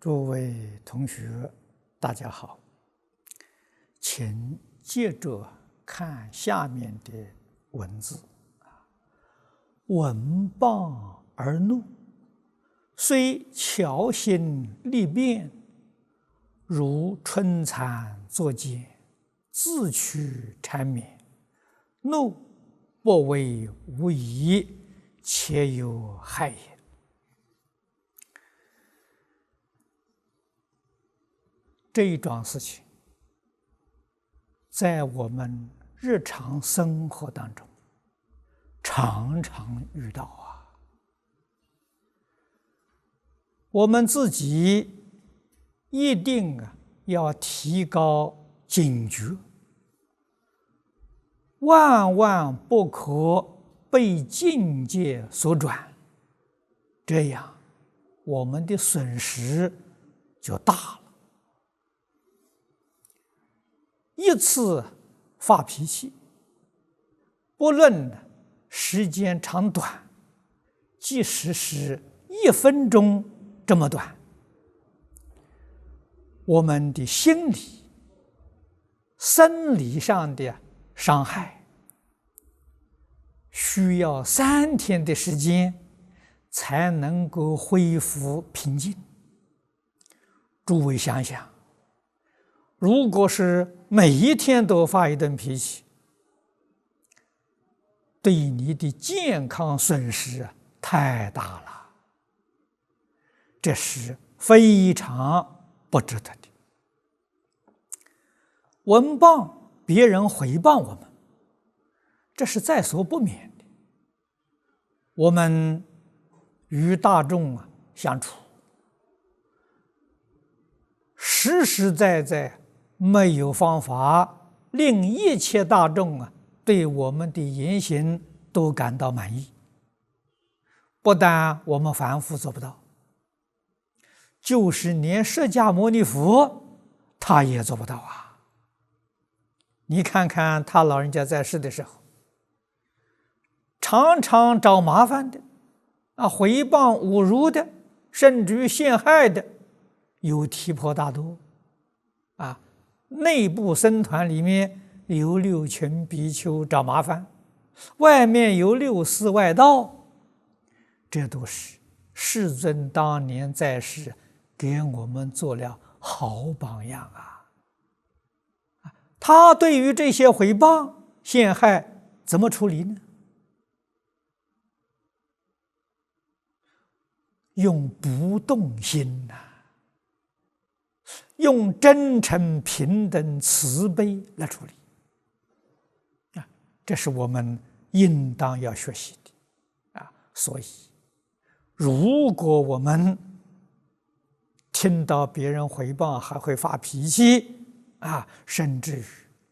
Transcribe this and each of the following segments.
诸位同学，大家好，请接着看下面的文字。闻谤而怒，虽巧心力辩，如春蚕作茧，自取缠绵。怒不为无益，且有害也。这一桩事情，在我们日常生活当中常常遇到啊。我们自己一定要提高警觉，万万不可被境界所转，这样我们的损失就大了。一次发脾气，不论时间长短，即使是1分钟这么短，我们的心理、生理上的伤害，需要3天的时间才能够恢复平静。诸位想想，如果是每一天都发一顿脾气，对你的健康损失太大了，这是非常不值得的。闻谤别人诽谤我们，这是在所不免的。我们与大众相处，实实在在没有方法令一切大众对我们的言行都感到满意。不但我们凡夫做不到，就是连释迦牟尼佛他也做不到啊。你看看他老人家在世的时候，常常找麻烦的诽谤侮辱的，甚至于陷害的，有提婆达多内部僧团里面有6群比丘找麻烦，外面有6寺外道，这都是世尊当年在世给我们做了好榜样啊！他对于这些诽谤陷害怎么处理呢？用不动心用真诚、平等、慈悲来处理这是我们应当要学习的所以，如果我们听到别人诽谤还会发脾气甚至于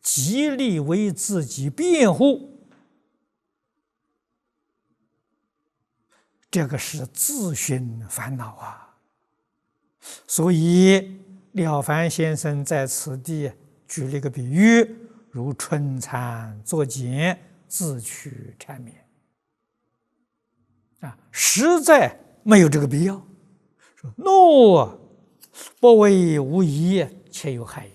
极力为自己辩护，这个是自寻烦恼所以了凡先生在此地举了一个比喻，如春蚕作茧，自取缠绵实在没有这个必要。说怒不为无益，且有害也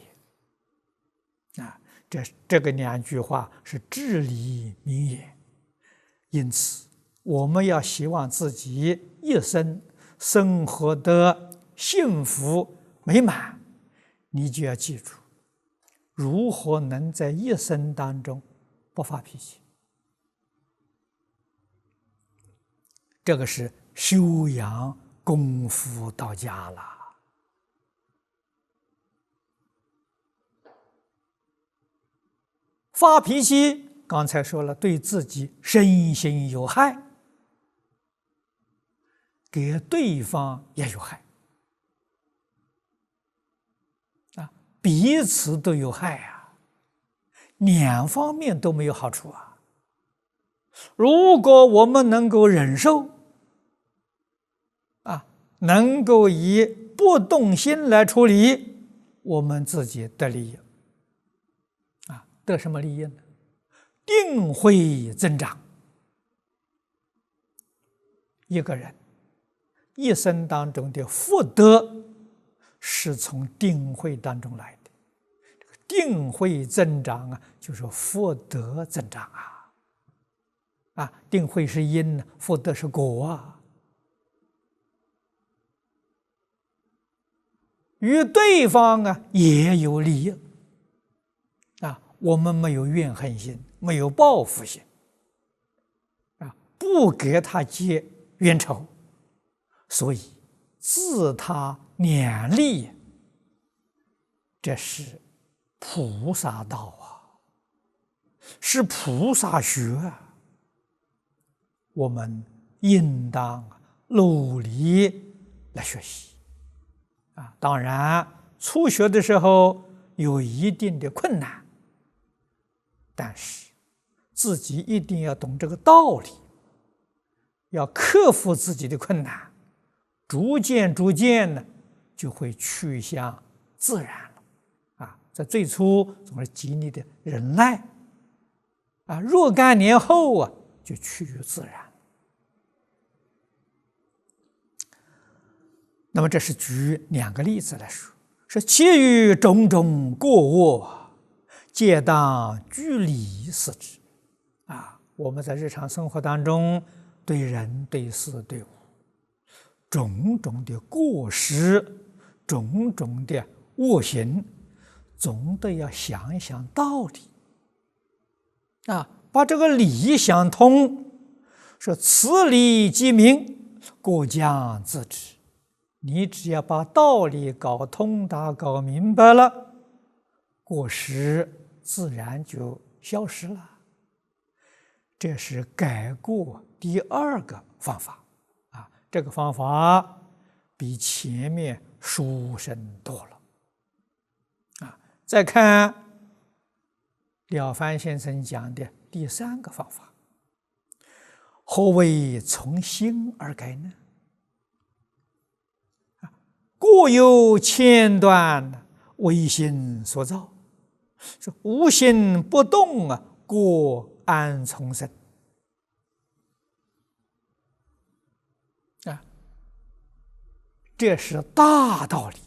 这个2句话是至理名言。因此我们要希望自己一生生活得幸福美满，你就要记住如何能在一生当中不发脾气。这个是修养功夫到家了发脾气，刚才说了，对自己身心有害，给对方也有害啊，彼此都有害啊，两方面都没有好处啊。如果我们能够忍受啊，能够以不动心来处理，我们自己得利益啊，得什么利益呢？定慧增长。一个人一生当中的福德是从定慧当中来的，定慧增长啊，就是福德增长啊，定慧是因，福德是果啊。与对方啊也有利益啊，我们没有怨恨心，没有报复心啊，不给他结冤仇，所以自他两利，这是菩萨道啊，是菩萨学啊。我们应当努力来学习啊！当然，初学的时候有一定的困难，但是自己一定要懂这个道理，要克服自己的困难，逐渐呢，就会趋向自然了啊！在最初总是极力的忍耐啊，若干年后啊，就趋于自然。那么这是举两个例子来说，是其余种种过恶，皆当据理视之啊。我们在日常生活当中，对人、对事、对物，种种的过失，种种的恶行，总得要想一想道理啊，把这个理想通，说此理即明，过将自知。你只要把道理搞通达、搞明白了，过失自然就消失了。这是改过第二个方法啊，这个方法比前面殊胜多了啊。再看了凡先生讲的第三个方法，何为从心而改呢？过有千端，唯心所造。说无心不动啊，过安从生啊？这是大道理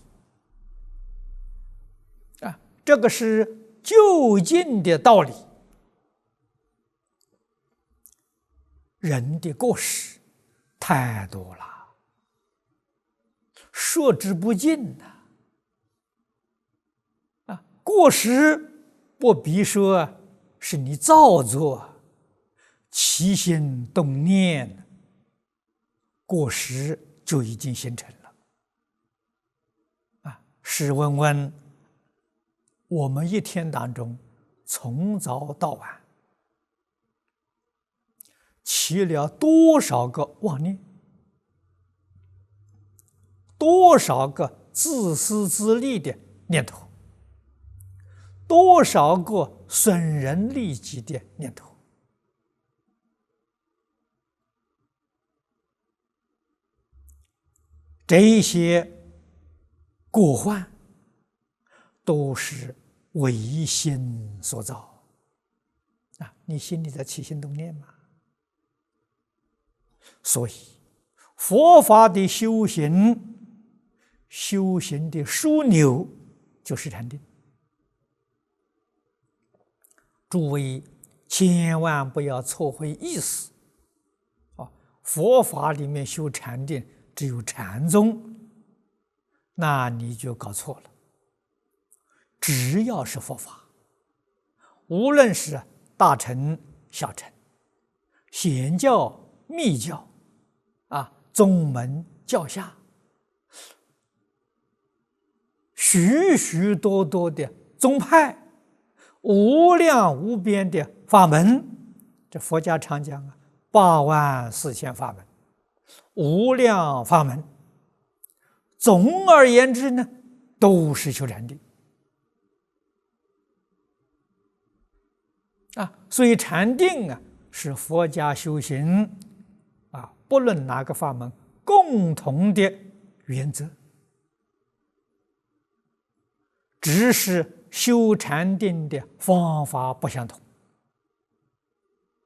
啊！这个是究竟的道理。人的过失太多了，说之不尽呐！啊，过失不必说是你造作，起心动念，过失就已经形成了。啊，试问问，我们一天当中从早到晚起了多少个妄念？多少个自私自利的念头，多少个损人利己的念头，这些过患都是唯心所造啊！你心里在起心动念吗？所以佛法的修行的枢纽就是禅定。诸位千万不要错会意思啊！佛法里面修禅定只有禅宗，那你就搞错了。只要是佛法，无论是大乘、小乘、显教、密教啊，宗门教下，许许多多的宗派，无量无边的法门。这佛家常讲啊，84000法门，无量法门。总而言之呢，都是修禅定啊。所以禅定啊，是佛家修行啊，不论哪个法门共同的原则，只是修禅定的方法不相同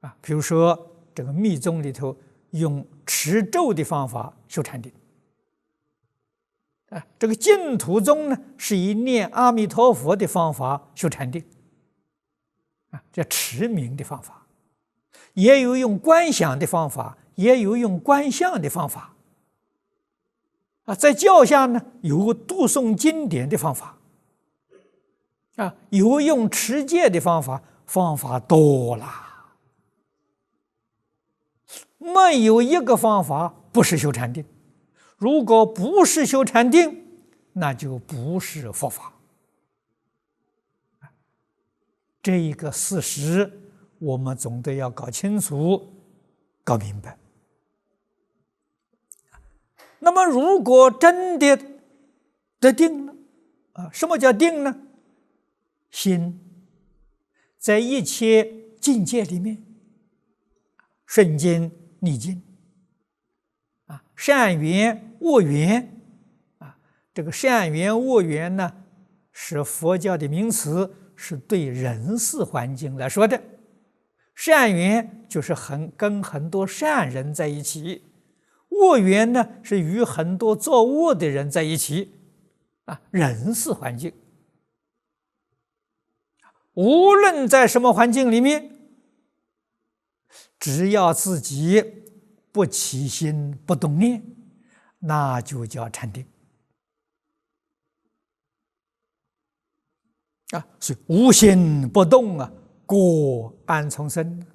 啊。比如说这个密宗里头用持咒的方法修禅定啊，这个净土宗呢是以念阿弥陀佛的方法修禅定啊，这持名的方法，也有用观想的方法，也有用观相的方法啊。在教下呢，有读诵经典的方法啊，有用持戒的方法，方法多啦，没有一个方法不是修禅定。如果不是修禅定，那就不是佛法。这一个事实，我们总得要搞清楚、搞明白。那么，如果真的得定了啊，什么叫定呢？心在一切境界里面，顺境逆境啊，善缘恶缘啊，这个善缘恶缘呢，是佛教的名词，是对人事环境来说的。善缘就是跟很多善人在一起，恶缘呢是与很多作恶的人在一起啊，人事环境。无论在什么环境里面，只要自己不起心不动念，那就叫禅定啊。所以无心不动啊，过安从生呢？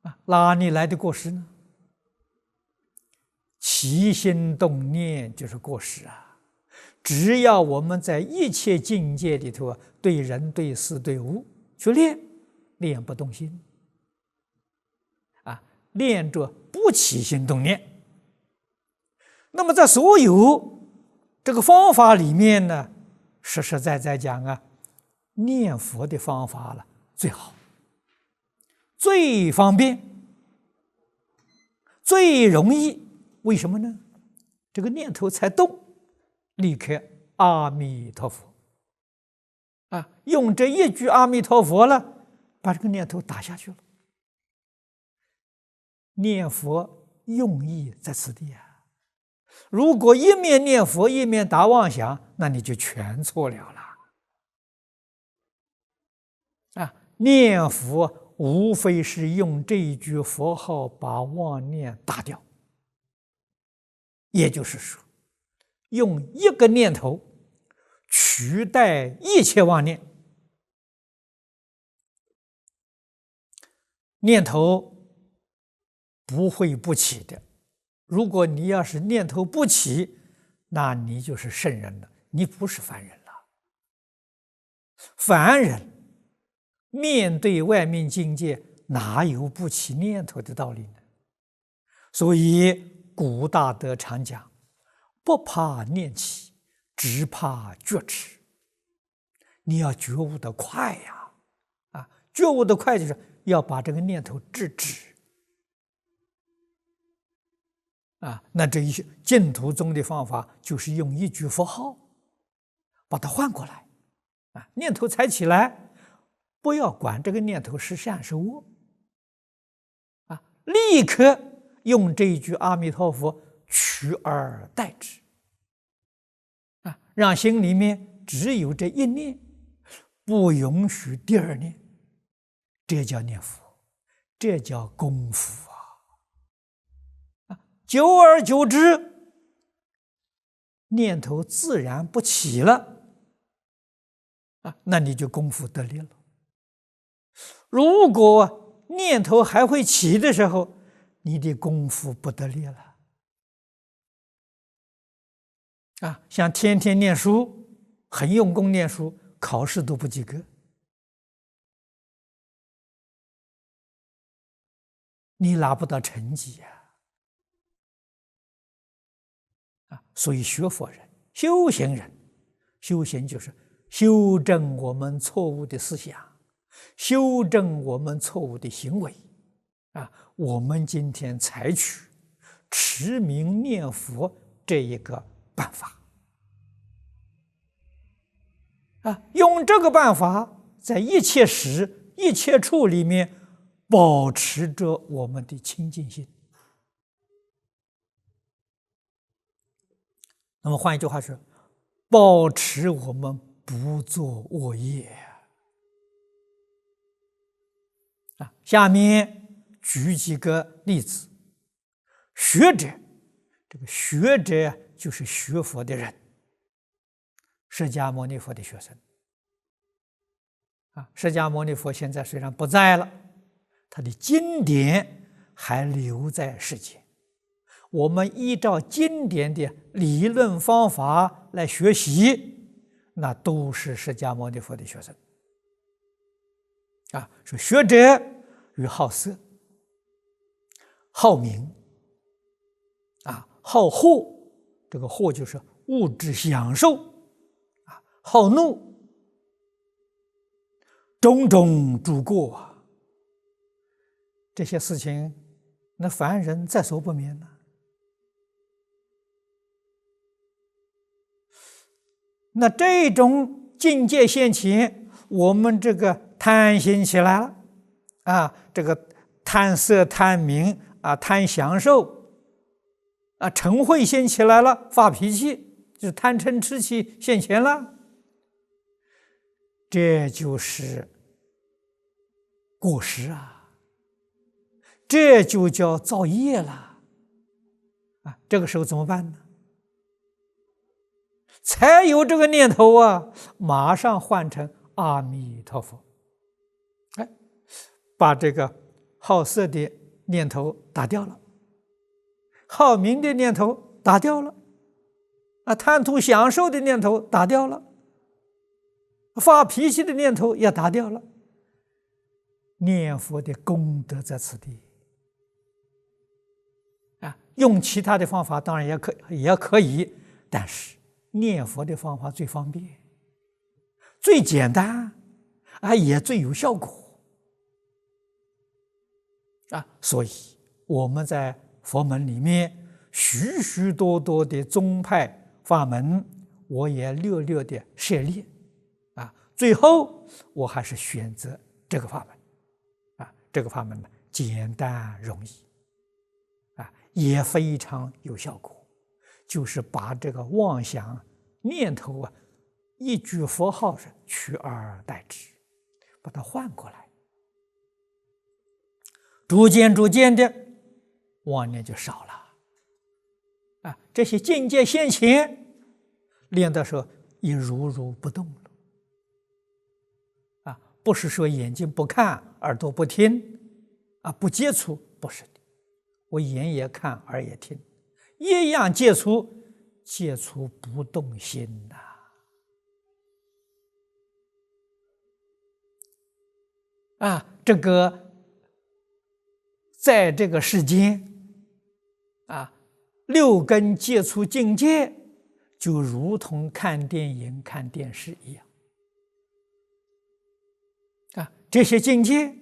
啊，哪里来的过失呢？起心动念就是过失啊。只要我们在一切境界里头啊，对人对事对物去练不动心啊，练着不起心动念。那么在所有这个方法里面呢，实实在在讲啊，念佛的方法了最好，最方便，最容易。为什么呢？这个念头才动，立刻阿弥陀佛啊，用这一句阿弥陀佛了，把这个念头打下去了。念佛用意在此地啊。如果一面念佛一面打妄想，那你就全错了啊！念佛无非是用这一句佛号把妄念打掉，也就是说，用一个念头取代一切妄念。念头不会不起的。如果你要是念头不起，那你就是圣人了，你不是凡人了。凡人面对外面境界，哪有不起念头的道理呢？所以古大德常讲，不怕念起，只怕觉迟。你要觉悟的快呀！啊，觉悟的快就是要把这个念头制止。啊，那这一净土宗的方法就是用一句佛号把它换过来啊，念头才起来，不要管这个念头是善是恶啊，立刻用这一句阿弥陀佛取而代之啊，让心里面只有这一念，不允许第二念，这叫念佛，这叫功夫啊。久而久之，念头自然不起了啊，那你就功夫得力了。如果念头还会起的时候，你的功夫不得力了啊。像天天念书，很用功念书，考试都不及格你拿不到成绩呀！所以学佛人、修行人，修行就是修正我们错误的思想，修正我们错误的行为。我们今天采取持名念佛这一个办法，用这个办法，在一切时、一切处里面保持着我们的清净心。那么换一句话说，保持我们不做恶业。下面举几个例子。学者，这个学者就是学佛的人，释迦牟尼佛的学生。释迦牟尼佛现在虽然不在了，他的经典还留在世间。我们依照经典的理论方法来学习，那都是释迦牟尼佛的学生。说学者与好色、好名、好货，这个货就是物质享受，好怒，种种诸过，这些事情，那凡人在所不免呢。那这种境界现前，我们这个贪心起来了，这个贪色、贪名贪享受，嗔恚心起来了，发脾气，就是贪嗔痴气现前了，这就是过失这就叫造业了，这个时候怎么办呢？才有这个念头马上换成阿弥陀佛，把这个好色的念头打掉了，好名的念头打掉了，贪图享受的念头打掉了，发脾气的念头也打掉了。念佛的功德在此地，用其他的方法当然也可以，但是念佛的方法最方便、最简单，也最有效果。所以我们在佛门里面许许多多的宗派法门，我也略略的涉猎，最后我还是选择这个法门，这个法门呢简单容易，也非常有效果，就是把这个妄想念头一句佛号是取而代之，把它换过来，逐渐的妄念就少了，这些境界现前，练的时候也如不动了，不是说眼睛不看，耳朵不听，不接触，不是的，我眼也看，耳也听，一样接触不动心呐。这个在这个世间六根接触境界，就如同看电影、看电视一样。这些境界，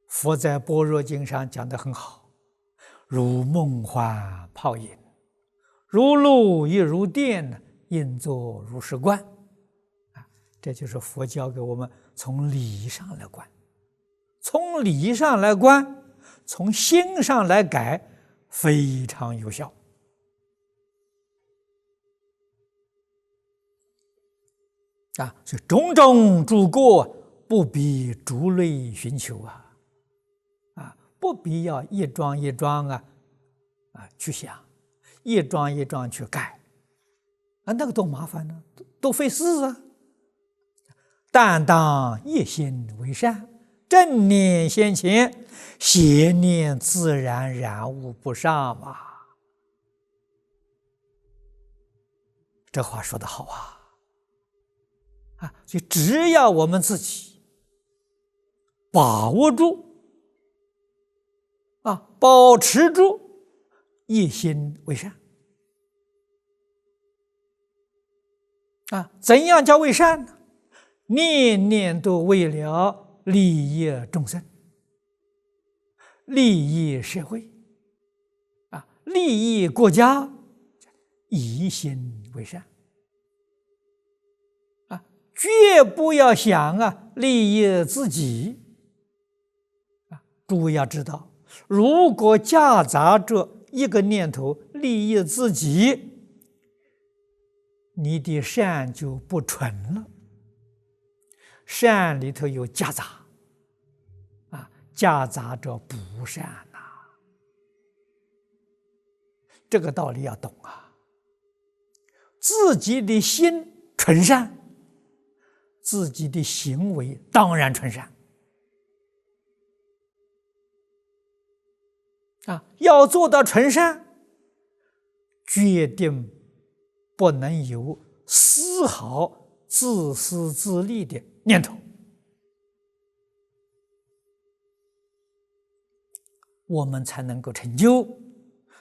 佛在《般若经》上讲得很好，如梦幻泡影，如露亦如电，应作如是观。这就是佛教给我们从理上来观，从理上来观，从心上来改，非常有效。所以种种诸过，不必逐类寻求不必要一桩一桩去想，一桩一桩去改那个多麻烦呢，多费事但当一心为善，正念现前，邪念自然染污不上嘛。这话说得好所以只要我们自己把握住保持住一心为善。怎样叫为善呢？念念都为了利益众生，利益社会，利益国家，一心为善。绝不要想利益自己。诸位要知道，如果夹杂着一个念头利益自己，你的善就不纯了。善里头有夹杂，夹杂着不善呐。这个道理要懂啊。自己的心纯善，自己的行为当然纯善。要做到纯善，决定不能有丝毫自私自利的念头，我们才能够成就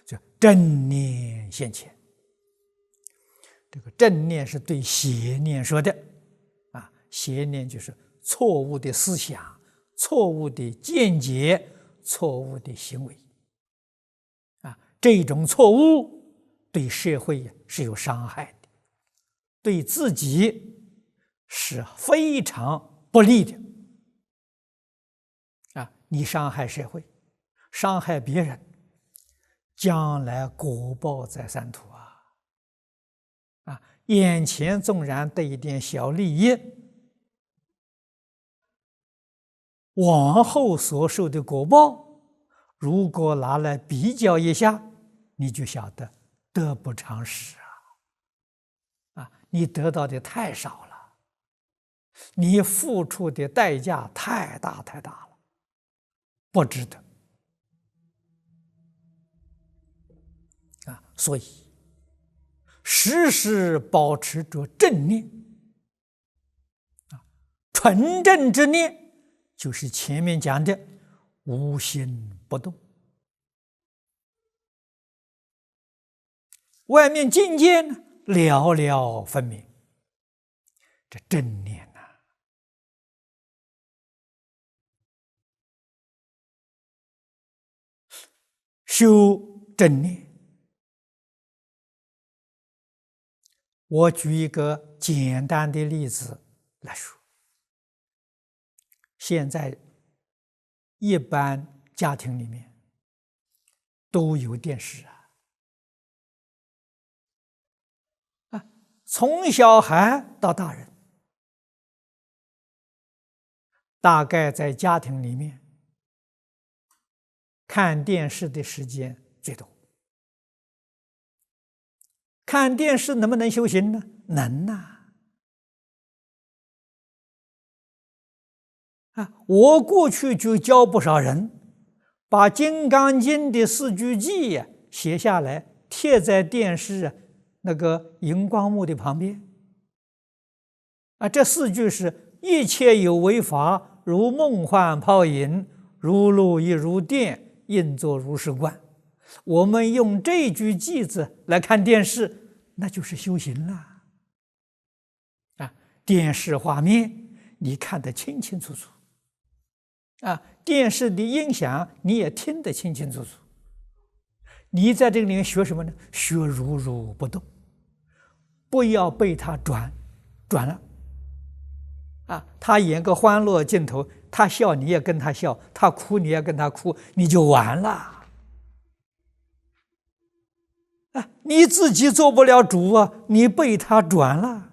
这正念现前。这个正念是对邪念说的，邪念就是错误的思想、错误的见解、错误的行为。这种错误对社会是有伤害的，对自己是非常不利的。你伤害社会，伤害别人，将来果报在三途啊！眼前纵然得一点小利益，往后所受的果报，如果拿来比较一下，你就晓得得不偿失你得到的太少了，你付出的代价太大太大了，不值得所以时时保持着正念纯正之念，就是前面讲的无心不动。外面境界呢，寥寥分明。这正念修正念。我举一个简单的例子来说，现在一般家庭里面都有电视从小孩到大人，大概在家庭里面看电视的时间最多。看电视能不能修行呢？能我过去就教不少人，把《金刚经》的4句偈写下来，贴在电视那个荧光幕的旁边。这4句是：一切有为法，如梦幻泡影，如露亦如电，应作如是观。我们用这句偈子来看电视，那就是修行了。电视画面你看得清清楚楚，电视的音响你也听得清清楚楚。你在这个里面学什么呢？学如如不动，不要被他转了。他演个欢乐镜头，他笑你也跟他笑，他哭你也跟他哭，你就完了。你自己做不了主你被他转了。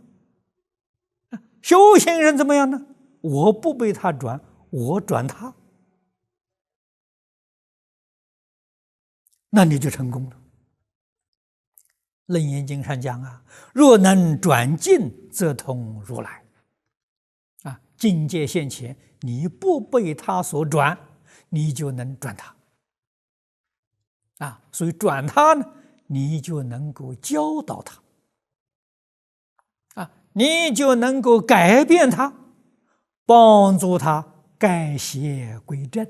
修行人怎么样呢？我不被他转，我转他，那你就成功了。楞严经上讲若能转境，则通如来。境界现前，你不被他所转，你就能转他。所以转他呢，你就能够教导他，你就能够改变他，帮助他改邪归正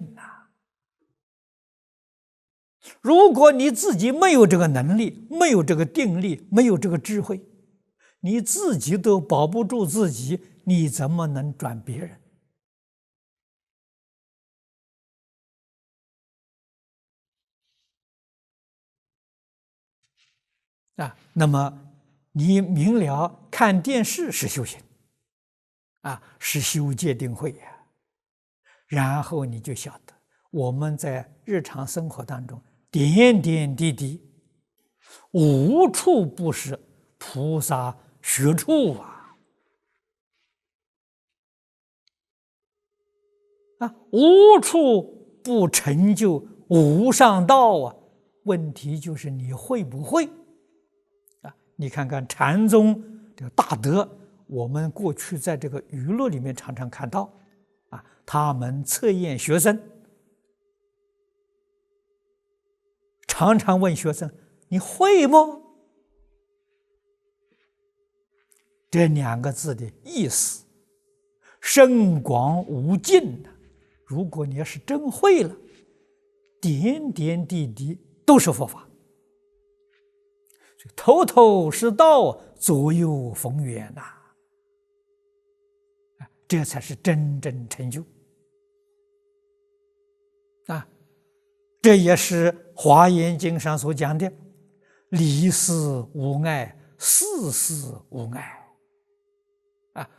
如果你自己没有这个能力，没有这个定力，没有这个智慧，你自己都保不住自己，你怎么能转别人？那么你明了看电视是修行，是修戒定慧呀。然后你就晓得，我们在日常生活当中点点滴滴，无处不是菩萨学处无处不成就无上道。问题就是你会不会？你看看禅宗这个大德，我们过去在这个娱乐里面常常看到，他们测验学生，常常问学生：“你会吗？”这两个字的意思深广无尽的。如果你要是真会了，点点滴滴都是佛法，头头是道，左右逢源这才是真正成就这也是《华严经》上所讲的离事无碍，事事无碍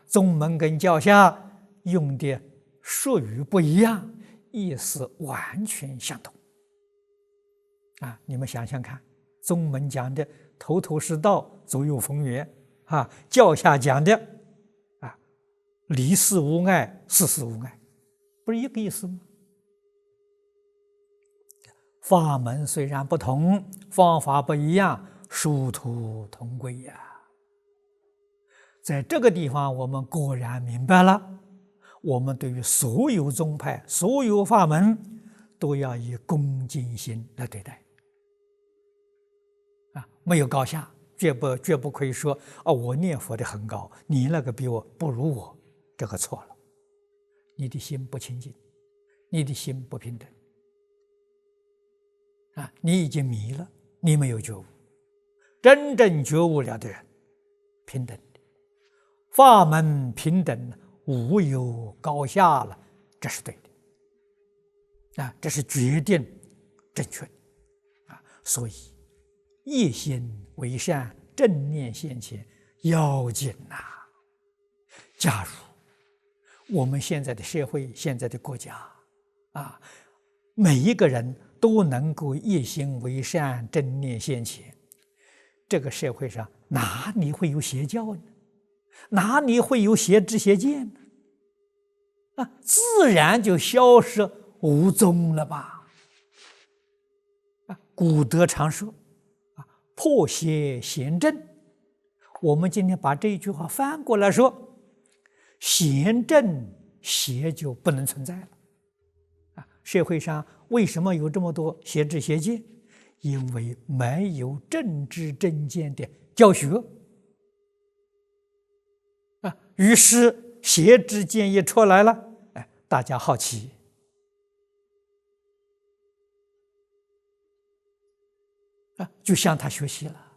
宗门跟教下用的术语不一样，意思完全相同你们想想看，宗门讲的头头是道，左右逢源教下讲的离事无碍，事事无碍，不是一个意思吗？法门虽然不同，方法不一样，殊途同归在这个地方，我们果然明白了，我们对于所有宗派、所有法门，都要以恭敬心来对待没有高下，绝不可以说我念佛的很高，你那个比我不如我，这个错了。你的心不清净，你的心不平等你已经迷了，你没有觉悟。真正觉悟了的人，平等的法门，平等无有高下了，这是对的这是决定正确的所以一心为善，正念现前，要紧假如我们现在的社会，现在的国家每一个人都能够一心为善，正念现前，这个社会上哪里会有邪教呢？哪里会有邪知邪见呢？自然就消失无踪了吧？古德常说破邪显正。我们今天把这一句话翻过来说，显正邪就不能存在了社会上为什么有这么多邪知邪见？因为没有正知正见的教学于是邪知见一出来了，大家好奇就向他学习了，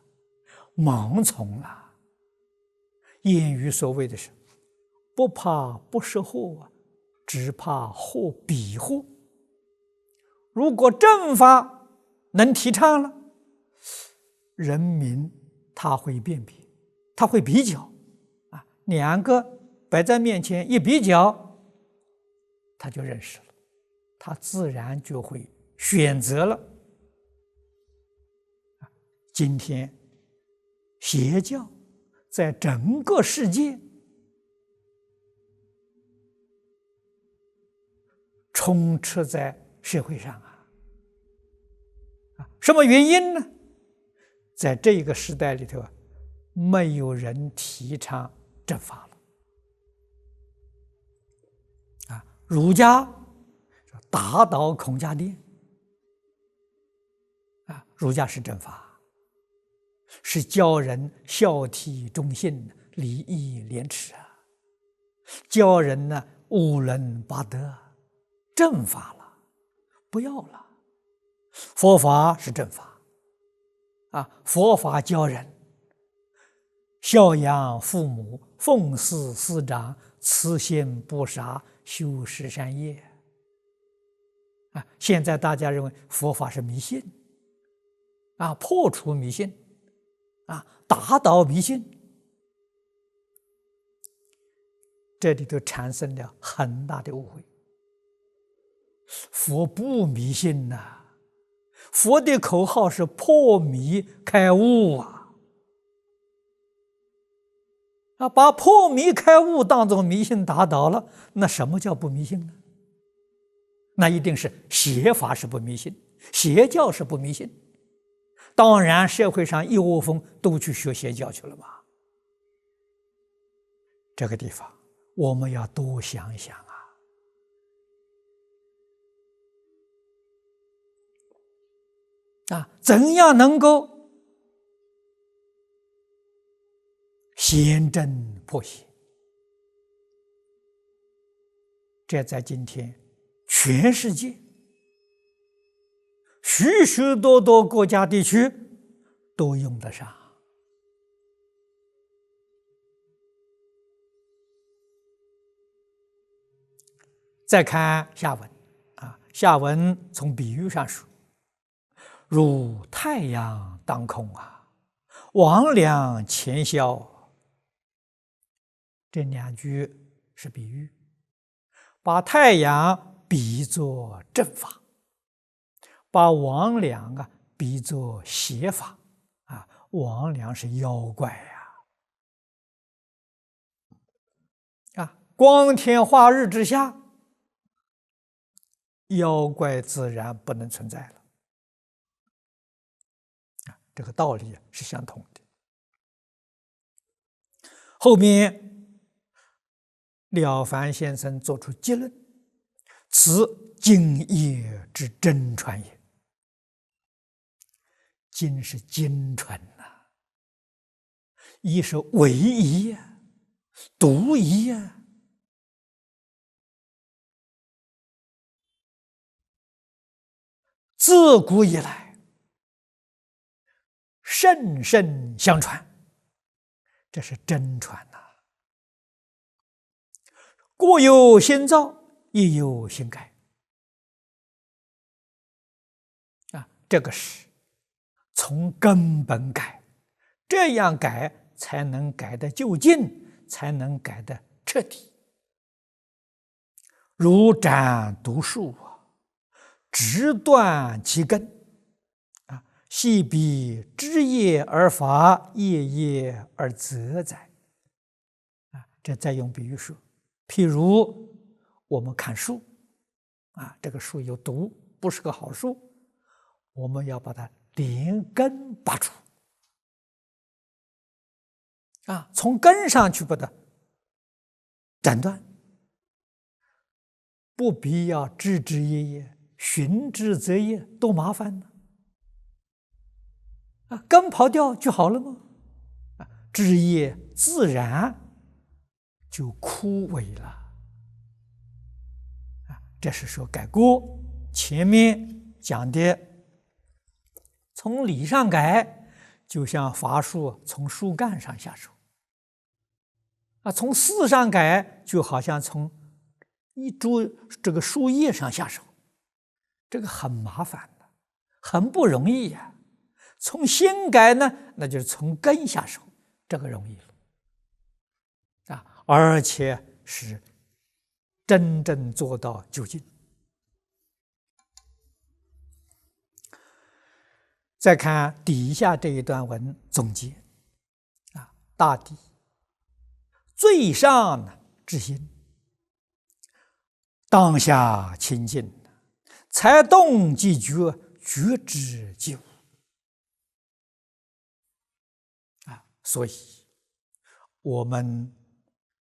盲从了。谚语所谓的是不怕不识货只怕货比货。如果正法能提倡了，人民他会辨别，他会比较两个摆在面前一比较，他就认识了，他自然就会选择了。今天邪教在整个世界充斥在社会上什么原因呢？在这个时代里头没有人提倡正法了儒家打倒孔家店儒家是正法，是教人孝悌忠信、礼义廉耻教人呢五伦八德，正法了，不要了。佛法是正法佛法教人孝养父母，奉事师长，慈心不杀，修十善业现在大家认为佛法是迷信破除迷信打倒迷信，这里头产生了很大的误会。佛不迷信佛的口号是破迷开悟把破迷开悟当作迷信打倒了，那什么叫不迷信呢？那一定是邪法是不迷信，邪教是不迷信。当然社会上一窝蜂都去学邪教去了嘛。这个地方我们要多想一想怎样能够显真破邪？这在今天全世界许许多多国家地区都用得上。再看下文下文从比喻上说，如太阳当空魍魉潜消。这两句是比喻，把太阳比作正法，把魍魉比作邪法魍魉是妖怪光天化日之下，妖怪自然不能存在了这个道理是相同的。后面了凡先生作出结论：此经业之真传也。经是经传一是唯一独一自古以来甚深相传，这是真传各有新造，亦有新改这个是从根本改，这样改才能改得究竟，才能改得彻底。如斩毒树直断其根系彼枝叶而发，叶叶而泽哉这再用比喻说，譬如我们看树这个树有毒，不是个好树，我们要把它连根拔除从根上去把它斩断，不必要枝枝叶叶，寻枝择叶，多麻烦呢根刨掉就好了吗？枝叶自然就枯萎了这是说改过。前面讲的从理上改，就像伐树从树干上下手从事上改，就好像从一株这个树叶上下手，这个很麻烦的，很不容易从心改呢，那就是从根下手，这个容易了而且是真正做到究竟。再看底下这一段文总结大抵最上之心，当下清净，才动即觉，觉知即无所以我们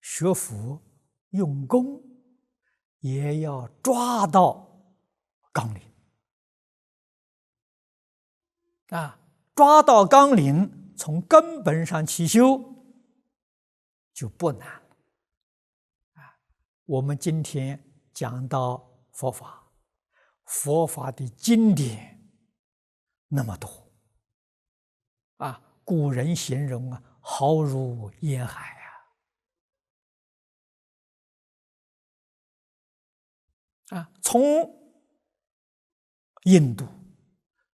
学佛用功也要抓到纲领抓到纲领，从根本上起修就不难了我们今天讲到佛法，佛法的经典那么多啊！古人形容啊，浩如烟海从印度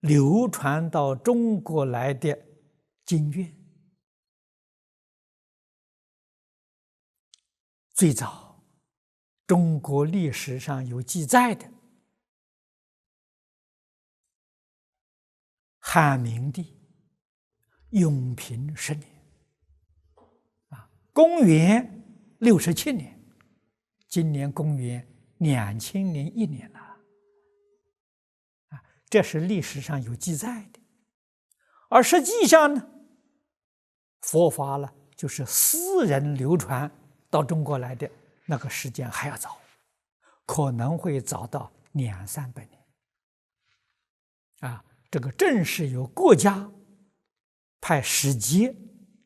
流传到中国来的经卷，最早中国历史上有记载的，汉明帝永平10年，公元67年，今年公元2001年了。这是历史上有记载的，而实际上呢，佛法呢就是私人流传到中国来的，那个时间还要早，可能会早到200-300年。这个正是由国家派使节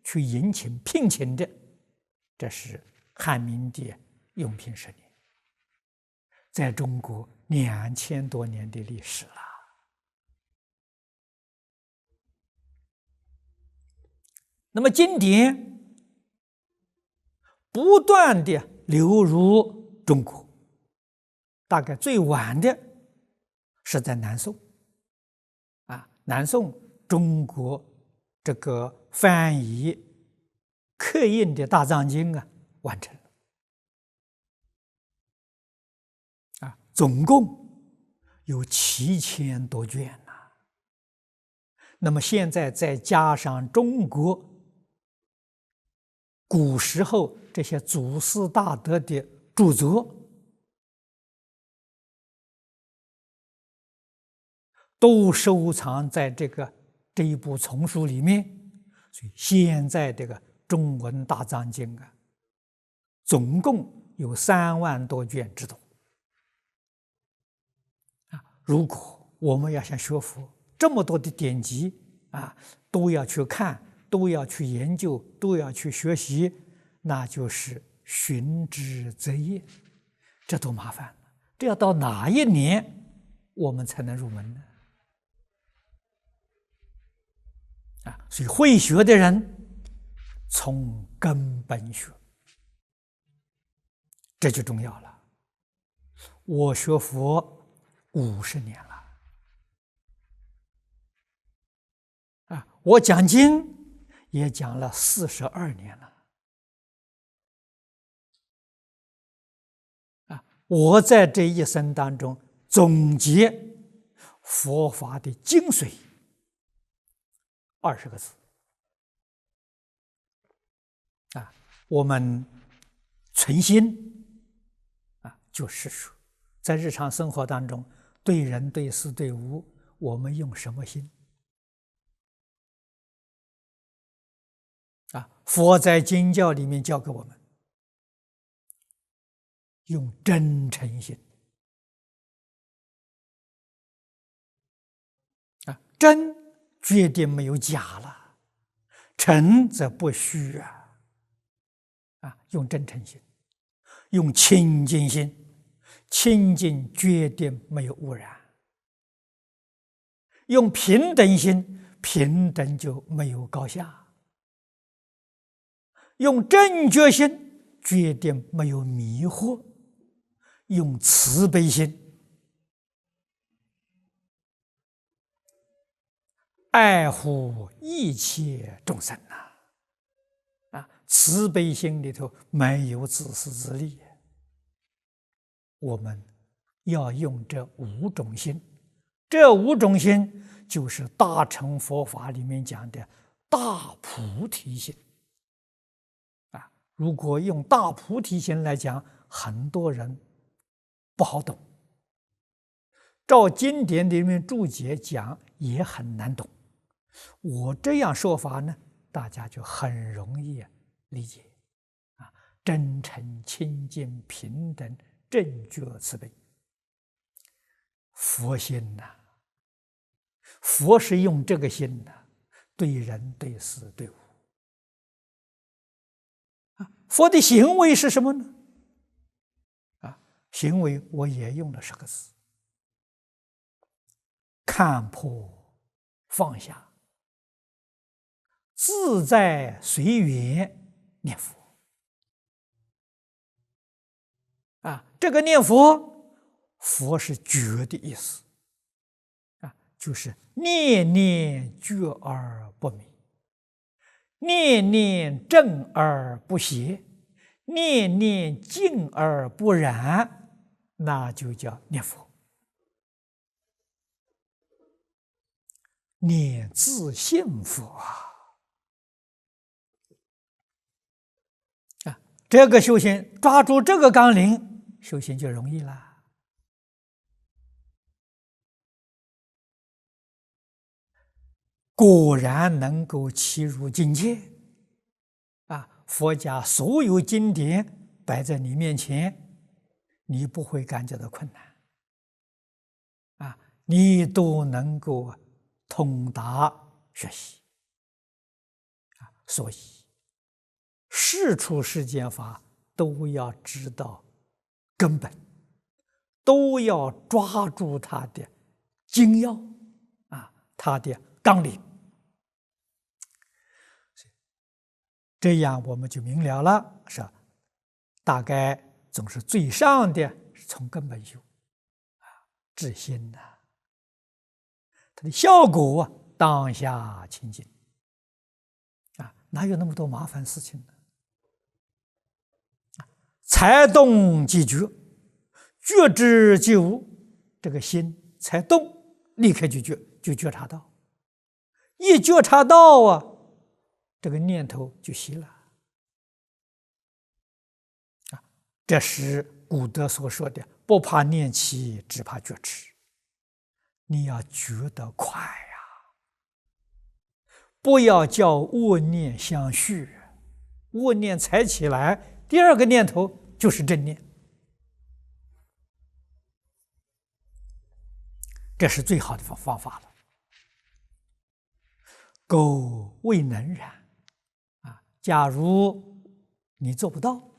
去迎请聘请的，这是汉明帝永平10年，在中国2000多年的历史了。那么经典不断的流入中国，大概最晚的是在南宋。南宋中国这个翻译刻印的大藏经完成了，总共有7000多卷那么现在再加上中国古时候这些祖师大德的著作，都收藏在这一部丛书里面，所以现在这个中文大藏经总共有3万多卷之多。如果我们要想学佛，这么多的典籍都要去看，都要去研究，都要去学习，那就是寻之则业，这多麻烦！这要到哪一年我们才能入门呢？所以会学的人从根本学，这就重要了。我学佛50年了，我讲经也讲了42年了，我在这一生当中总结佛法的精髓20个字我们存心就是说，在日常生活当中，对人对事对物，我们用什么心佛在经教里面教给我们，用真诚心真决定没有假了，诚则不虚用真诚心，用清净心，清净决定没有污染；用平等心，平等就没有高下；用正觉心，决定没有迷惑；用慈悲心，爱护一切众生慈悲心里头没有自私自利，我们要用这5种心，这5种心就是大乘佛法里面讲的大菩提心如果用大菩提心来讲，很多人不好懂，照经典里面注解讲也很难懂。我这样说法呢，大家就很容易理解真诚、清净、平等、正觉、慈悲，佛心佛是用这个心对人对事对物佛的行为是什么呢？行为我也用了10个字：看破放下，自在随缘念佛。这个念佛，佛是觉的意思，就是念念觉而不迷，念念正而不邪，念念净而不染，那就叫念佛。念自性佛这个修行抓住这个纲领，修行就容易了。果然能够契入境界佛家所有经典摆在你面前，你不会感觉到困难你都能够通达学习所以事出世间法都要知道根本，都要抓住它的精要它的纲领，这样我们就明了了，是大概总是最上的是从根本修治心它的效果当下清净哪有那么多麻烦事情呢？才动即觉，觉知即无，这个心才动，立刻就觉察到，一觉察到这个念头就熄了这是古德所说的不怕念起，只怕觉迟。你要觉得快不要叫恶念相续，恶念才起来，第二个念头就是正念，这是最好的方法了。苟未能然假如你做不到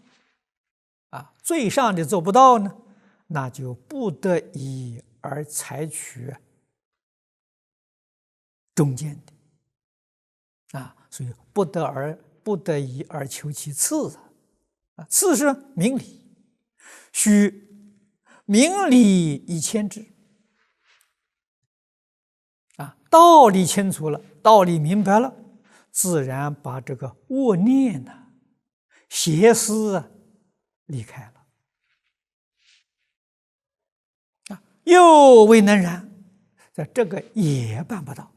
最上的做不到呢，那就不得已而采取中间的所以不得已而求其次次是明理，须明理以谦之道理清楚了，道理明白了，自然把这个恶念邪思离开了又未能然，这个也办不到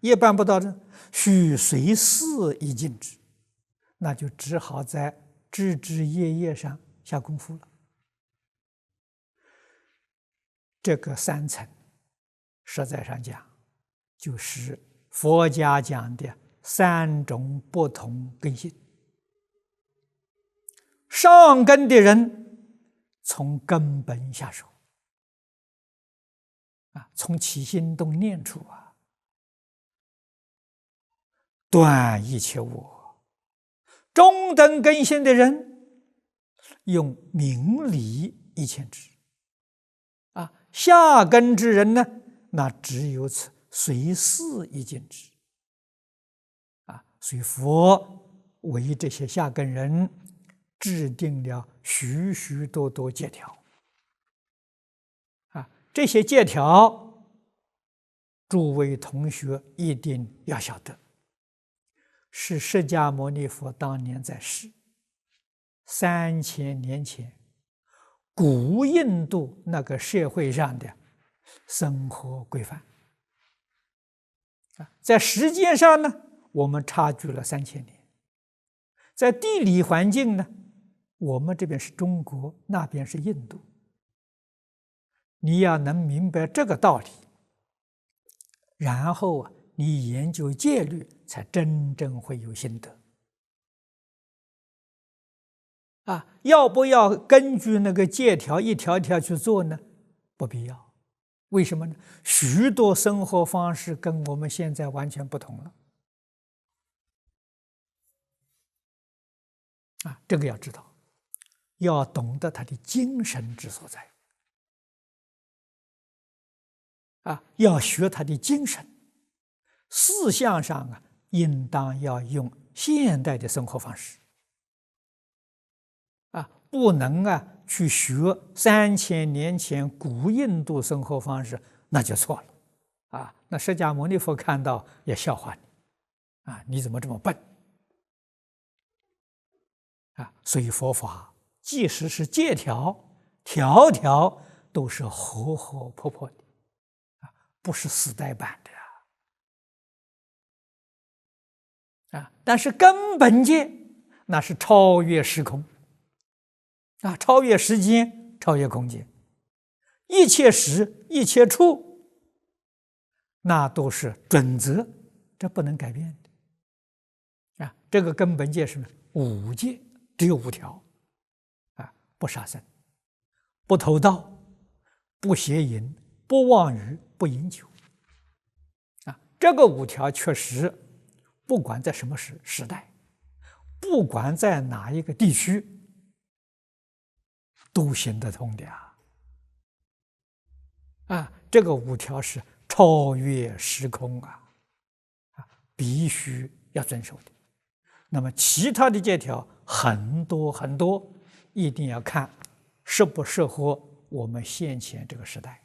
也办不到的，须随事以尽之，那就只好在枝枝叶叶上下功夫了。这个三层实在上讲，就是佛家讲的三种不同根性。上根的人从根本下手从起心动念处断一切我。中等根性的人用明理以谦之下根之人呢，那只有此随事以尽之所以佛为这些下根人制定了许许多多戒条这些戒条诸位同学一定要晓得，是释迦牟尼佛当年在世3000年前古印度那个社会上的生活规范在时间上呢，我们差距了3000年，在地理环境呢，我们这边是中国，那边是印度。你要能明白这个道理，然后你研究戒律，才真正会有心得要不要根据那个戒条一条一条去做呢？不必要。为什么呢？许多生活方式跟我们现在完全不同了这个要知道，要懂得他的精神之所在要学他的精神，思想上应当要用现代的生活方式，不能去学3000年前古印度生活方式，那就错了，那释迦牟尼佛看到也笑话你，你怎么这么笨？所以佛法即使是戒条，条条都是活活泼泼的，不是死呆板的但是根本戒那是超越时空，超越时间，超越空间，一切时一切处，那都是准则，这不能改变的这个根本戒是5戒，只有5条不杀生，不偷盗，不邪淫，不妄语，不饮酒这个5条确实不管在什么时代，不管在哪一个地区都行得通的这个5条是超越时空必须要遵守的。那么其他的戒条很多很多，一定要看适不适合我们现前这个时代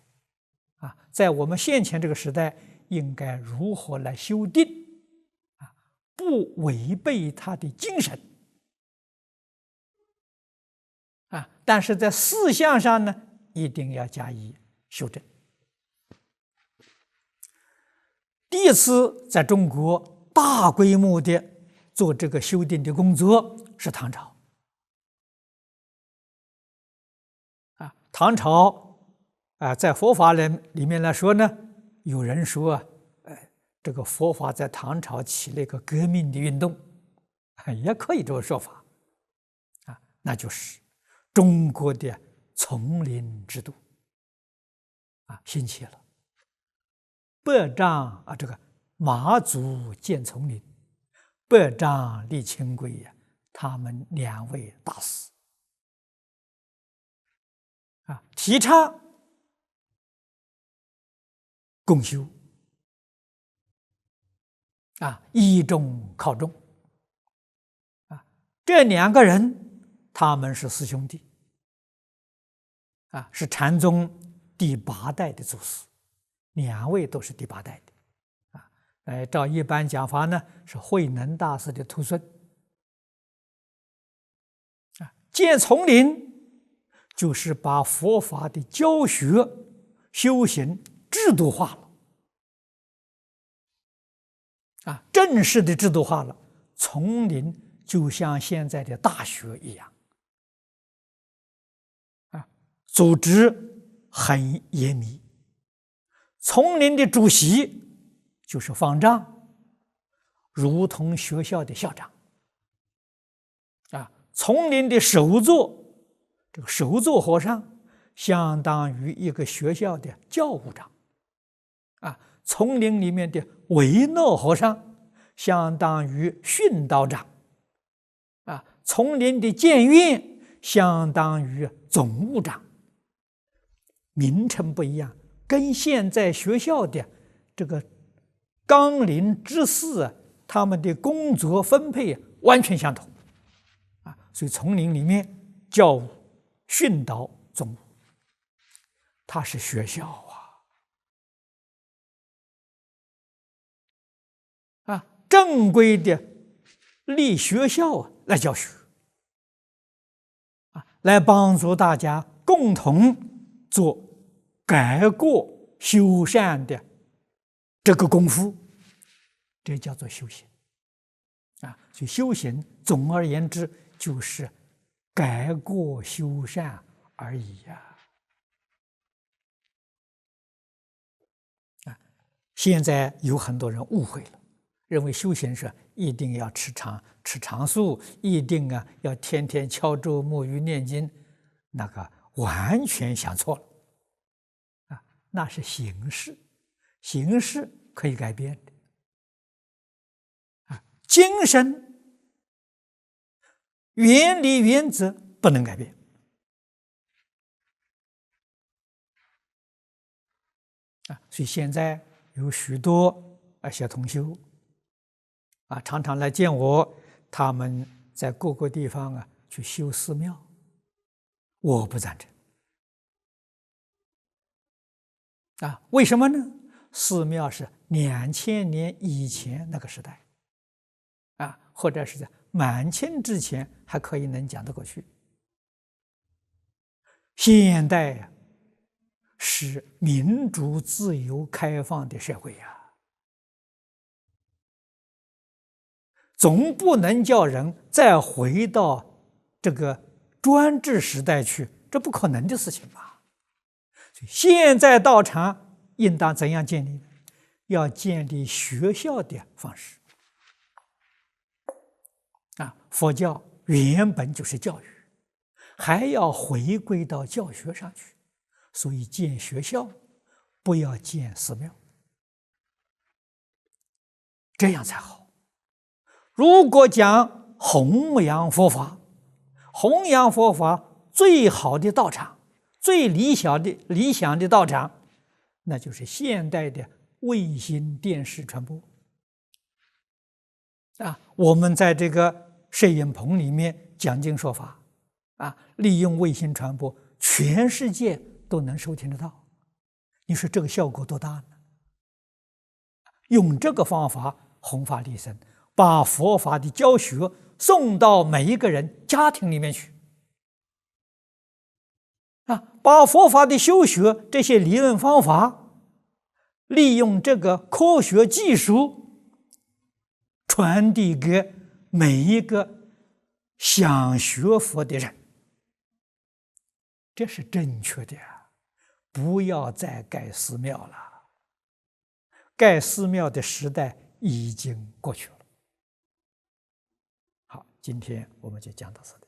在我们现前这个时代应该如何来修订不违背它的精神但是在思想上呢，一定要加以修正。第一次在中国大规模的做这个修订的工作是唐朝唐朝在佛法里面来说呢，有人说这个佛法在唐朝起了一个革命的运动也可以这个说法那就是中国的丛林制度兴起了。百丈这个马祖建丛林，百丈立清规他们2位大师提倡共修依众靠众这2个人他们是4兄弟是禅宗第8代的祖师，2位都是第8代的照一般讲法呢，是慧能大师的徒孙建丛林就是把佛法的教学修行制度化了正式的制度化了。丛林就像现在的大学一样组织很严密。丛林的主席就是方丈，如同学校的校长丛林的首座，这个首座和尚相当于一个学校的教务长丛林里面的维诺和尚相当于训导长丛林的监院相当于总务长，名称不一样，跟现在学校的这个纲领知识他们的工作分配完全相同所以丛林里面教务、训导、总务，它是学校正规的立学校来教学来帮助大家共同做改过修善的这个功夫，这叫做修行所以修行总而言之就是改过修善而已现在有很多人误会了，认为修行是一定要吃长素，一定要天天敲钟摸鱼念经，那个完全想错了那是形式，形式可以改变的精神原理原则不能改变所以现在有许多小同修常常来见我，他们在各个地方去修寺庙，我不赞成为什么呢？寺庙是2000年以前那个时代或者是在满清之前还可以能讲得过去。现代是民主、自由、开放的社会总不能叫人再回到这个专制时代去，这不可能的事情吧？现在道场应当怎样建立？要建立学校的方式佛教原本就是教育，还要回归到教学上去，所以建学校不要建寺庙，这样才好。如果讲弘扬佛法，弘扬佛法最好的道场，最理想的道场，那就是现代的卫星电视传播我们在这个摄影棚里面讲经说法利用卫星传播，全世界都能收听得到。你说这个效果多大呢？用这个方法弘法利生，把佛法的教学送到每一个人家庭里面去把佛法的修学这些理论方法，利用这个科学技术传递给每一个想学佛的人，这是正确的不要再盖寺庙了，盖寺庙的时代已经过去了。好，今天我们就讲到这里。